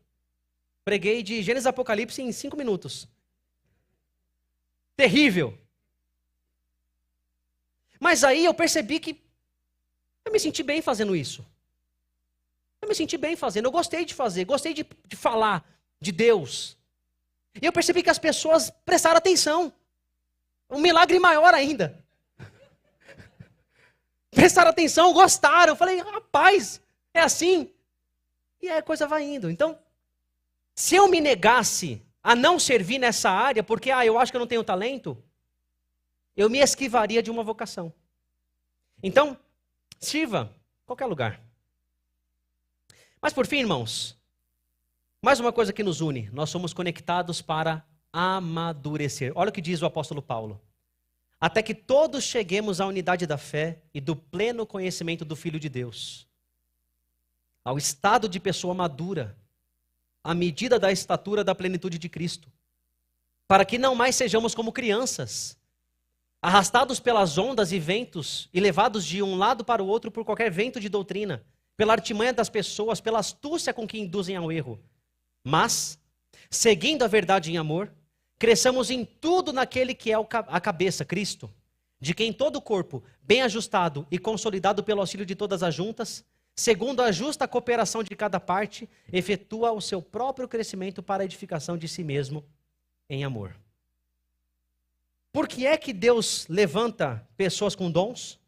Preguei de Gênesis e Apocalipse em 5 minutos. Terrível. Mas aí eu percebi que eu me senti bem fazendo isso. Eu me senti bem fazendo. Eu gostei de fazer. Gostei de falar de Deus. E eu percebi que as pessoas prestaram atenção. Um milagre maior ainda. Prestaram atenção, gostaram. Eu falei, rapaz, é assim. E aí a coisa vai indo. Então, se eu me negasse a não servir nessa área, porque eu acho que eu não tenho talento, eu me esquivaria de uma vocação. Então, sirva em qualquer lugar. Mas por fim, irmãos, mais uma coisa que nos une. Nós somos conectados para amadurecer. Olha o que diz o apóstolo Paulo. Até que todos cheguemos à unidade da fé e do pleno conhecimento do Filho de Deus. Ao estado de pessoa madura, à medida da estatura da plenitude de Cristo. Para que não mais sejamos como crianças, arrastados pelas ondas e ventos e levados de um lado para o outro por qualquer vento de doutrina, pela artimanha das pessoas, pela astúcia com que induzem ao erro. Mas, seguindo a verdade em amor, cresçamos em tudo naquele que é a cabeça, Cristo, de quem todo o corpo, bem ajustado e consolidado pelo auxílio de todas as juntas, segundo a justa cooperação de cada parte, efetua o seu próprio crescimento para a edificação de si mesmo em amor. Por que é que Deus levanta pessoas com dons?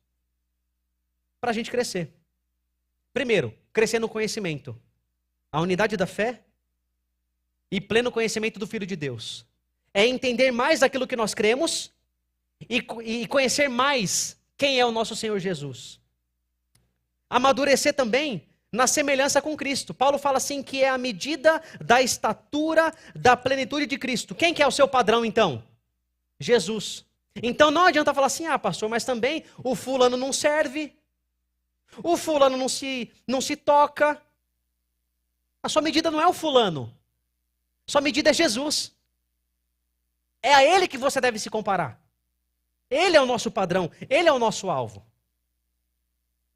Para a gente crescer. Primeiro, crescer no conhecimento. A unidade da fé e pleno conhecimento do Filho de Deus. É entender mais aquilo que nós cremos e conhecer mais quem é o nosso Senhor Jesus. Amadurecer também na semelhança com Cristo. Paulo fala assim que é a medida da estatura da plenitude de Cristo. Quem que é o seu padrão então? Jesus. Então não adianta falar assim, pastor, mas também o fulano não serve, o fulano não se toca. A sua medida não é o fulano, sua medida é Jesus. É a ele que você deve se comparar. Ele é o nosso padrão, ele é o nosso alvo.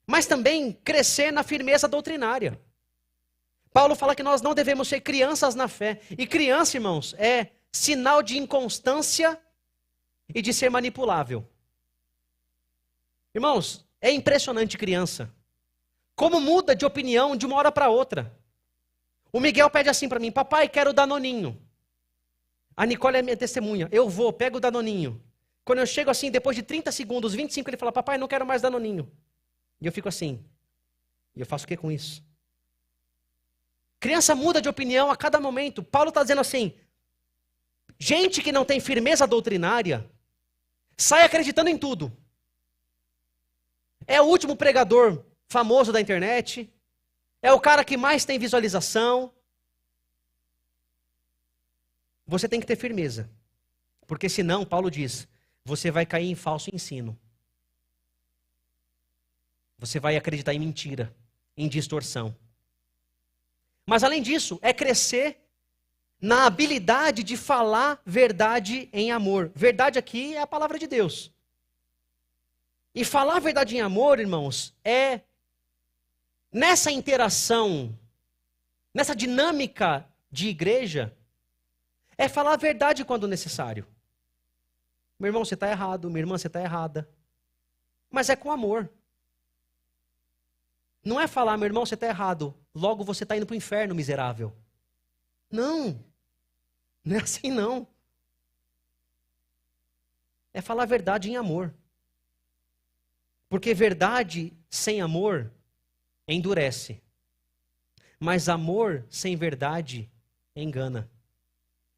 Mas também crescer na firmeza doutrinária. Paulo fala que nós não devemos ser crianças na fé. E criança, irmãos, é sinal de inconstância e de ser manipulável. Irmãos, é impressionante criança. Como muda de opinião de uma hora para outra. O Miguel pede assim para mim, papai, quero o Danoninho. A Nicole é minha testemunha. Eu vou, pego o Danoninho. Quando eu chego assim, depois de 30 segundos, 25, ele fala, papai, não quero mais Danoninho. E eu fico assim. E eu faço o que com isso? Criança muda de opinião a cada momento. Paulo está dizendo assim, gente que não tem firmeza doutrinária, sai acreditando em tudo. É o último pregador famoso da internet. É o cara que mais tem visualização. Você tem que ter firmeza. Porque senão, Paulo diz, você vai cair em falso ensino. Você vai acreditar em mentira, em distorção. Mas além disso, é crescer na habilidade de falar verdade em amor. Verdade aqui é a palavra de Deus. E falar verdade em amor, irmãos, é nessa interação, nessa dinâmica de igreja, é falar a verdade quando necessário. Meu irmão, você está errado. Minha irmã, você está errada. Mas é com amor. Não é falar, meu irmão, você está errado. Logo você está indo para o inferno, miserável. Não. Não é assim, não. É falar a verdade em amor. Porque verdade sem amor endurece. Mas amor sem verdade engana.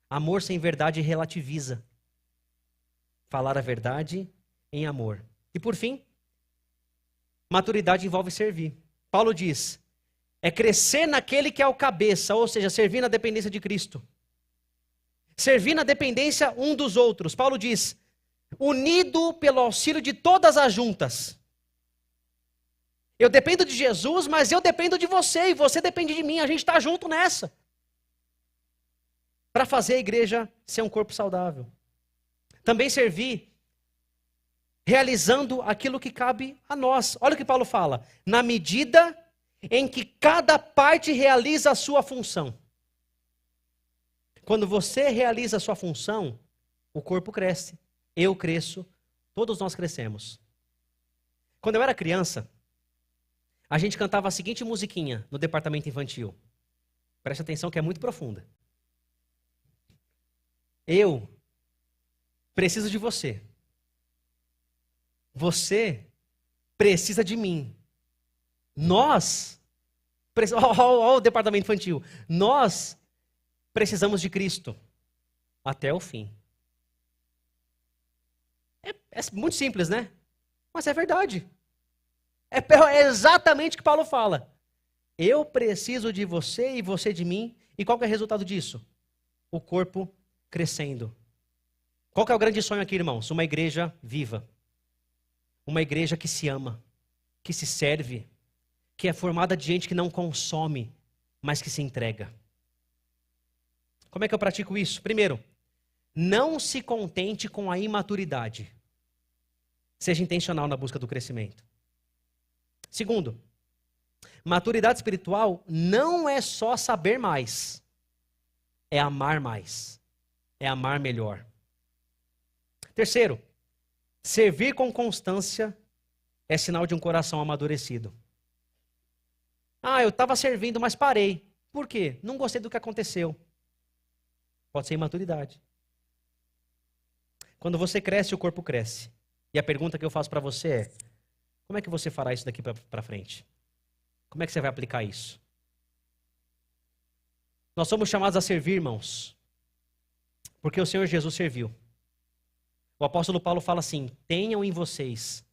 Amor sem verdade relativiza. Falar a verdade em amor. E por fim, maturidade envolve servir. Paulo diz, é crescer naquele que é o cabeça, ou seja, servir na dependência de Cristo. Servir na dependência um dos outros. Paulo diz, unido pelo auxílio de todas as juntas. Eu dependo de Jesus, mas eu dependo de você, e você depende de mim. A gente está junto nessa. Para fazer a igreja ser um corpo saudável. Também servir realizando aquilo que cabe a nós. Olha o que Paulo fala. Na medida em que cada parte realiza a sua função. Quando você realiza a sua função, o corpo cresce, eu cresço, todos nós crescemos. Quando eu era criança, a gente cantava a seguinte musiquinha no departamento infantil. Preste atenção que é muito profunda. Eu preciso de você. Você precisa de mim. Nós, olha o departamento infantil, nós precisamos de Cristo até o fim. É muito simples, né? Mas é verdade. É exatamente o que Paulo fala. Eu preciso de você e você de mim. E qual que é o resultado disso? O corpo crescendo. Qual que é o grande sonho aqui, irmãos? Uma igreja viva. Uma igreja que se ama, que se serve, que é formada de gente que não consome, mas que se entrega. Como é que eu pratico isso? Primeiro, não se contente com a imaturidade. Seja intencional na busca do crescimento. Segundo, maturidade espiritual não é só saber mais, é amar mais, é amar melhor. Terceiro, servir com constância é sinal de um coração amadurecido. Eu estava servindo, mas parei. Por quê? Não gostei do que aconteceu. Pode ser imaturidade. Quando você cresce, o corpo cresce. E a pergunta que eu faço para você é: como é que você fará isso daqui para frente? Como é que você vai aplicar isso? Nós somos chamados a servir, irmãos, porque o Senhor Jesus serviu. O apóstolo Paulo fala assim: tenham em vocês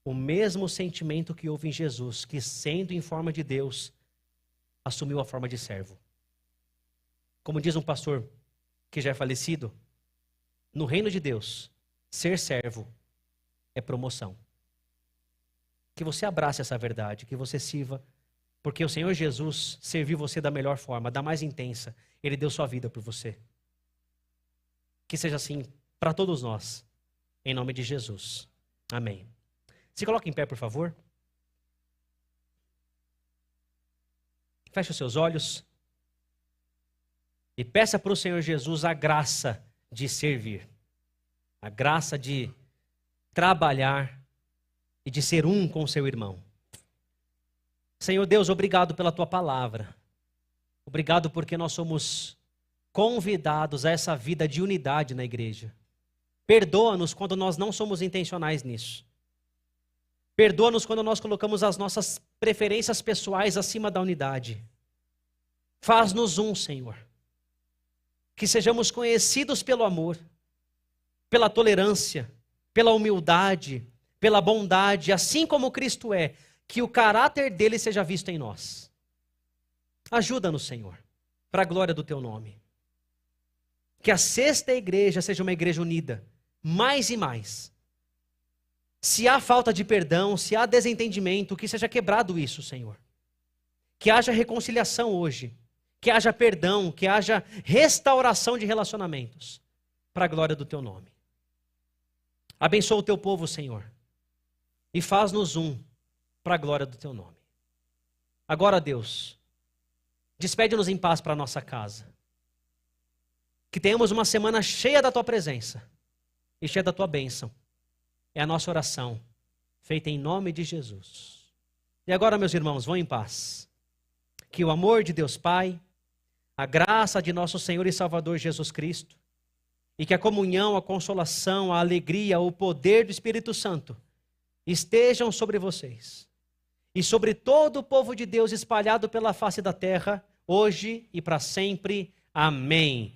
o mesmo sentimento que houve em Jesus, que sendo em forma de Deus, assumiu a forma de servo. Como diz um pastor que já é falecido, no reino de Deus, ser servo é promoção. Que você abrace essa verdade, que você sirva, porque o Senhor Jesus serviu você da melhor forma, da mais intensa. Ele deu sua vida por você. Que seja assim para todos nós, em nome de Jesus. Amém. Se coloque em pé, por favor. Feche os seus olhos e peça para o Senhor Jesus a graça de servir, a graça de trabalhar e de ser um com o seu irmão. Senhor Deus, obrigado pela tua palavra. Obrigado porque nós somos convidados a essa vida de unidade na igreja. Perdoa-nos quando nós não somos intencionais nisso. Perdoa-nos quando nós colocamos as nossas preferências pessoais acima da unidade. Faz-nos um, Senhor. Que sejamos conhecidos pelo amor, pela tolerância, pela humildade, pela bondade, assim como Cristo é, que o caráter dele seja visto em nós. Ajuda-nos, Senhor, para a glória do teu nome. Que a sexta igreja seja uma igreja unida, mais e mais. Se há falta de perdão, se há desentendimento, que seja quebrado isso, Senhor. Que haja reconciliação hoje, que haja perdão, que haja restauração de relacionamentos, para a glória do teu nome. Abençoa o teu povo, Senhor, e faz-nos um, para a glória do teu nome. Agora, Deus, despede-nos em paz para a nossa casa. Que tenhamos uma semana cheia da tua presença e cheia da tua bênção. É a nossa oração, feita em nome de Jesus. E agora, meus irmãos, vão em paz. Que o amor de Deus Pai, a graça de nosso Senhor e Salvador Jesus Cristo, e que a comunhão, a consolação, a alegria, o poder do Espírito Santo estejam sobre vocês e sobre todo o povo de Deus espalhado pela face da terra, hoje e para sempre. Amém.